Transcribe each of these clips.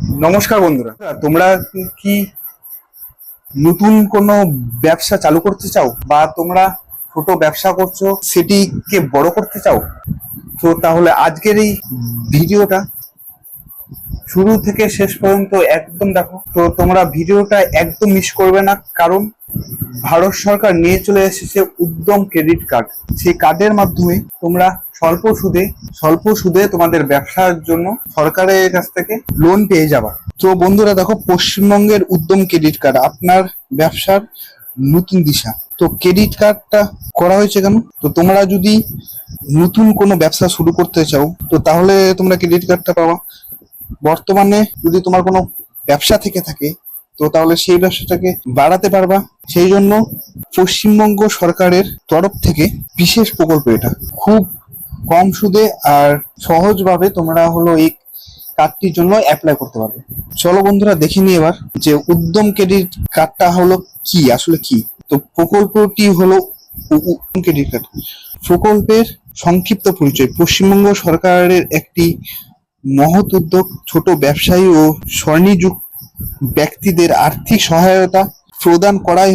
নমস্কার বন্ধুরা, তোমরা কি নতুন কোনো ব্যবসা চালু করতে চাও বা তোমরা ছোট ব্যবসা করছো সেটিকে বড় করতে চাও? তো তাহলে আজকের এই ভিডিওটা শুরু থেকে শেষ পর্যন্ত একদম দেখো। তো তোমরা ভিডিওটা একদম মিস করবে না, কারণ ভারত সরকার নিয়ে চলে এসেছে উদ্যম ক্রেডিট কার্ড। সেই কার্ডের মাধ্যমে তোমরা স্বল্প সুদে তোমাদের ব্যবসার জন্য সরকারের কাছ থেকে লোন পেয়ে যাবা। তো বন্ধুরা দেখো, পশ্চিমবঙ্গের উদ্যম ক্রেডিট কার্ড আপনার ব্যবসার নতুন দিশা। তো ক্রেডিট কার্ডটা করা হয়েছে কেন? তো তোমরা যদি নতুন কোনো ব্যবসা শুরু করতে চাও তো তাহলে তোমরা ক্রেডিট কার্ডটা পাবা। বর্তমানে যদি তোমার কোনো ব্যবসা থেকে থাকে তো তাহলে সেই ব্যবসাটাকে বাড়াতে পারবা। সেই জন্য পশ্চিমবঙ্গ সরকারের তরফ থেকে বিশেষ প্রকল্প, এটা খুব কম সুদে আর সহজভাবে তোমরা এই কার্ডটির জন্য অ্যাপ্লাই করতে পারবে। চলো বন্ধুরা, দেখে নিই এবার যে উদ্যম ক্রেডিট কার্ডটা কি, আসলে কি। তো প্রকল্পটি উদ্যম ক্রেডিট কার্ড প্রকল্পের সংক্ষিপ্ত পরিচয়। পশ্চিমবঙ্গ সরকারের একটি মহৎ উদ্যোগ। ছোট ব্যবসায়ী ও স্বনিযুক্ত ব্যক্তিদের আর্থিক সহায়তা প্রদান করাই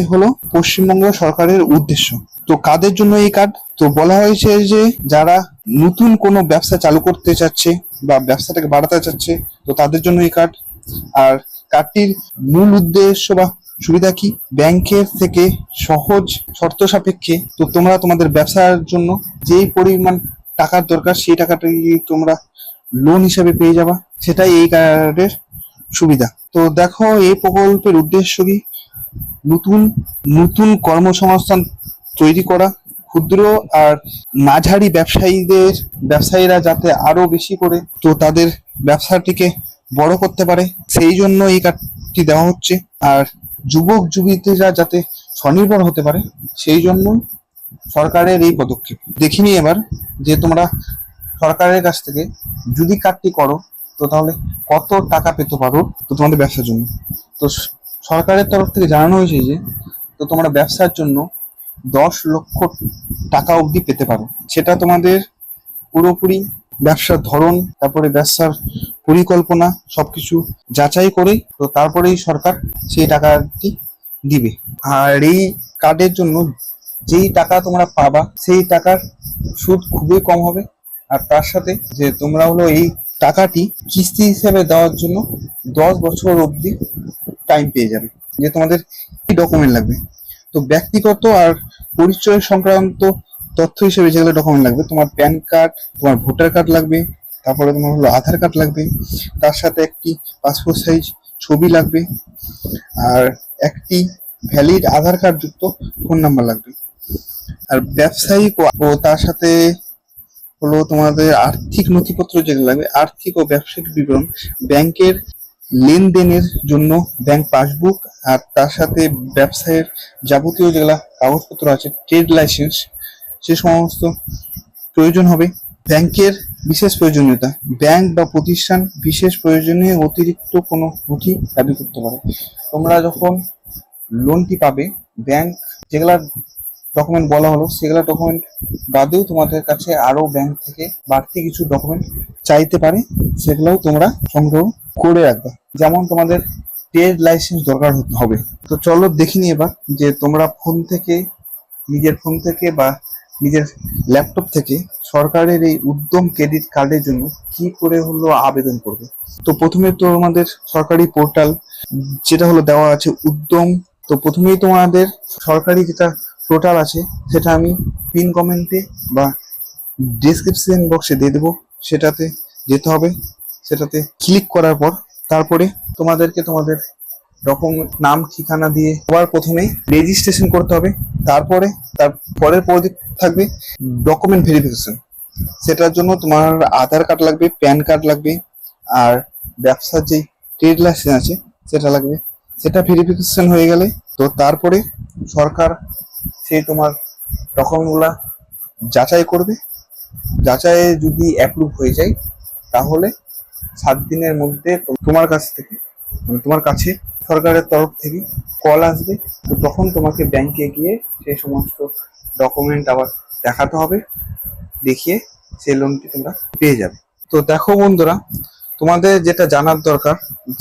পশ্চিমবঙ্গ সরকারের উদ্দেশ্য। তো কাদের জন্য এই কার্ড? তো বলা হয়েছে যে যারা নতুন কোনো ব্যবসা চালু করতে চাচ্ছে বা ব্যবসাটাকে বাড়াতে চাচ্ছে তো তাদের জন্য এই কার্ড। আর কার্ডটির মূল উদ্দেশ্য বা সুবিধা কি? ব্যাংকের থেকে সহজ শর্ত সাপেক্ষে তো তোমরা তোমাদের ব্যবসার জন্য যেই পরিমাণ টাকার দরকার সেই টাকাটা তোমরা লোন হিসাবে পেয়ে যাবা। সেটাই এই কার্ডের সুবিধা। তো দেখো, এই প্রকল্পের উদ্দেশ্য কি? নতুন নতুন কর্মসংস্থান তৈরি করা, ক্ষুদ্র আর মাঝারি ব্যবসায়ীরা যাতে আরো বেশি করে তো তাদের ব্যবসাটিকে বড় করতে পারে, সেই জন্য এই কার্ডটি দেওয়া হচ্ছে। আর যুবক যুবতীরা যাতে স্বনির্ভর হতে পারে, সেই জন্য সরকারের এই পদক্ষেপ। দেখিনি এবার যে তোমরা সরকারের কাছ থেকে যদি কার্ডটি করো তো তাহলে কত টাকা পেতে পারো তো তোমাদের ব্যবসার জন্য। তো সরকারের তরফ থেকে জানানো হয়েছে যে তো তোমরা ব্যবসার জন্য 10 লক্ষ টাকা অবধি পেতে পারো। সেটা তোমাদের পুরোপুরি ব্যবসার ধরন, তারপরে ব্যবসার পরিকল্পনা সবকিছু যাচাই করে তো তারপরেই সরকার সেই টাকাটি দিবে। আর এই কার্ডের জন্য যেই টাকা তোমরা পাবা সেই টাকার সুদ খুবই কম হবে। আর তার সাথে যে তোমরা এই টাকাটি কিস্তি হিসেবে দেওয়ার জন্য 10 বছর অবধি টাইম পেয়ে যাবে। যে তোমাদের কি ডকুমেন্ট লাগবে? তো ব্যক্তিগত আর পরিচয় সংক্রান্ত তথ্য হিসেবে যেগুলো ডকুমেন্ট লাগবে, তোমার প্যান কার্ড, তোমার ভোটার কার্ড লাগবে, তারপরে তোমার আধার কার্ড লাগবে, তার সাথে একটি পাসপোর্ট সাইজ ছবি লাগবে, আর একটি ভ্যালিড আধার কার্ড যুক্ত ফোন নাম্বার লাগবে। আর ব্যবসায়িক ও তার সাথে তোমাদের আর্থিক নথিপত্র যেগুলো লাগবে, আর্থিক ও ব্যবসায়িক বিবরণ, ব্যাংকের লেনদেনের জন্য ব্যাংক পাসবুক, আর তার সাথে ব্যবসায়ের যাবতীয় যেগুলা কাগজপত্র আছে, ট্রেড লাইসেন্স, সে সমস্ত প্রয়োজন হবে। ব্যাংকের বিশেষ প্রয়োজনীয়তা, ব্যাংক বা প্রতিষ্ঠান বিশেষ প্রয়োজনীয় অতিরিক্ত কোনো নথি দাবি করতে পারে। তোমরা যখন লোনটি পাবে, ব্যাংক যেগুলা ডকুমেন্ট বলা সেগুলা ডকুমেন্ট বাদেও তোমাদের কাছে আরো ব্যাংক থেকে বাড়তি কিছু ডকুমেন্ট চাইতে পারে, সেগুলোও তোমরা সংগ্রহ করে রাখবে। যেমন তোমাদের ট্রেড লাইসেন্স দরকার হবে। তো চলো দেখিনি এবার যে তোমরা নিজের ফোন থেকে বা নিজের ল্যাপটপ থেকে সরকারের এই উদ্যম ক্রেডিট কার্ডের জন্য কি করে আবেদন করবে। তো প্রথমে তোমাদের সরকারি পোর্টাল যেটা দেওয়া আছে উদ্যম। তো প্রথমেই তোমাদের সরকারি যেটা পোর্টাল আছে সেটা আমি পিন কমেন্টে বা ডেসক্রিপশন বক্সে দিয়ে দেবো, সেটাতে যেতে হবে। সেটাতে ক্লিক করার পর তারপরে তোমাদেরকে তোমাদের ডকুমেন্ট, নাম, ঠিকানা দিয়ে আবার প্রথমেই রেজিস্ট্রেশন করতে হবে। তারপরে তার পরের পদক্ষেপ থাকবে ডকুমেন্ট ভেরিফিকেশন। সেটার জন্য তোমার আধার কার্ড লাগবে, প্যান কার্ড লাগবে, আর ব্যবসার যে ট্রেড লাইসেন্স আছে সেটা লাগবে। সেটা ভেরিফিকেশন হয়ে গেলে তো তারপরে সরকার সেই তোমার ডকুমেন্টগুলা যাচাই করবে। যাচাইয়ে যদি অ্যাপ্রুভ হয়ে যায় তাহলে 7 দিনের মধ্যে তোমার কাছে সরকারের তরফ থেকে কল আসবে। তো তখন তোমাকে ব্যাংকে গিয়ে সেই সমস্ত ডকুমেন্ট আবার দেখাতে হবে, দেখিয়ে সেই লোনটি তোমরা পেয়ে যাবে। তো দেখো বন্ধুরা, তোমাদের যেটা জানার দরকার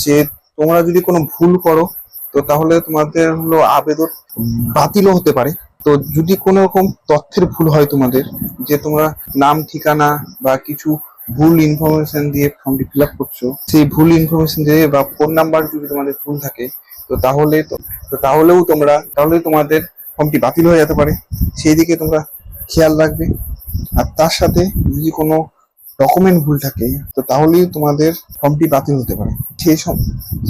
যে তোমরা যদি কোনো ভুল করো তো তাহলে তোমাদের হলো আবেদন বাতিলও হতে পারে। তো যদি কোনো রকম তথ্যের ভুল হয় তোমাদের, যে তোমরা নাম ঠিকানা বা কিছু ভুল ইনফরমেশন দিয়ে ফর্মটি ফিল আপ করছো, সেই ভুল ইনফরমেশন দিয়ে বা ফোন নাম্বার যদি তোমাদের ভুল থাকে তো তাহলে তোমাদের ফর্মটি বাতিল হয়ে যেতে পারে। সেই দিকে তোমরা খেয়াল রাখবে। আর তার সাথে যদি কোনো ডকুমেন্ট ভুল থাকে তো তাহলেই তোমাদের ফর্মটি বাতিল হতে পারে।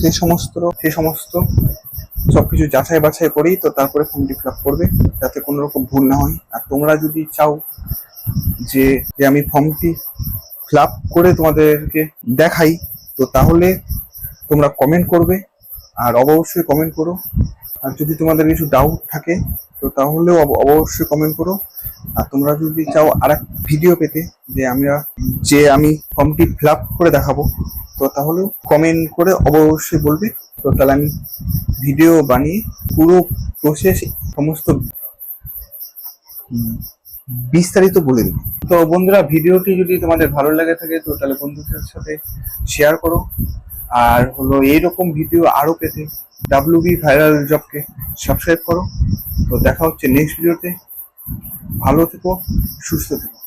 সেই সমস্ত সবকিছু যাচাই বাছাই করেই তো তারপরে ফর্মটি ফিল আপ করবে, যাতে কোনো রকম ভুল না হয়। আর তোমরা যদি চাও যে যে আমি ফর্মটি ফিল আপ করে তোমাদেরকে দেখাই, তো তাহলে তোমরা কমেন্ট করবে। আর অবশ্যই কমেন্ট করো। আর যদি তোমাদের কিছু ডাউট থাকে তো তাহলেও অবশ্যই কমেন্ট করো। আর তোমরা যদি চাও আরেক ভিডিও পেতে যে আমি ফর্মটি ফিল আপ করে দেখাবো, তো তাহলেও কমেন্ট করে অবশ্যই বলবে। তো তাহলে আমি ভিডিও বানিয়ে পুরো প্রসেস সমস্ত বিস্তারিত বলে দেবো। তো বন্ধুরা, ভিডিওটি যদি তোমাদের ভালো লেগে থাকে তো তাহলে বন্ধুদের সাথে শেয়ার করো। আর হলো এইরকম ভিডিও আরো পেতে WB ভাইরাল জবকে সাবস্ক্রাইব করো। তো দেখা হচ্ছে নেক্সট ভিডিওতে। ভালো থেকো, সুস্থ থেকো।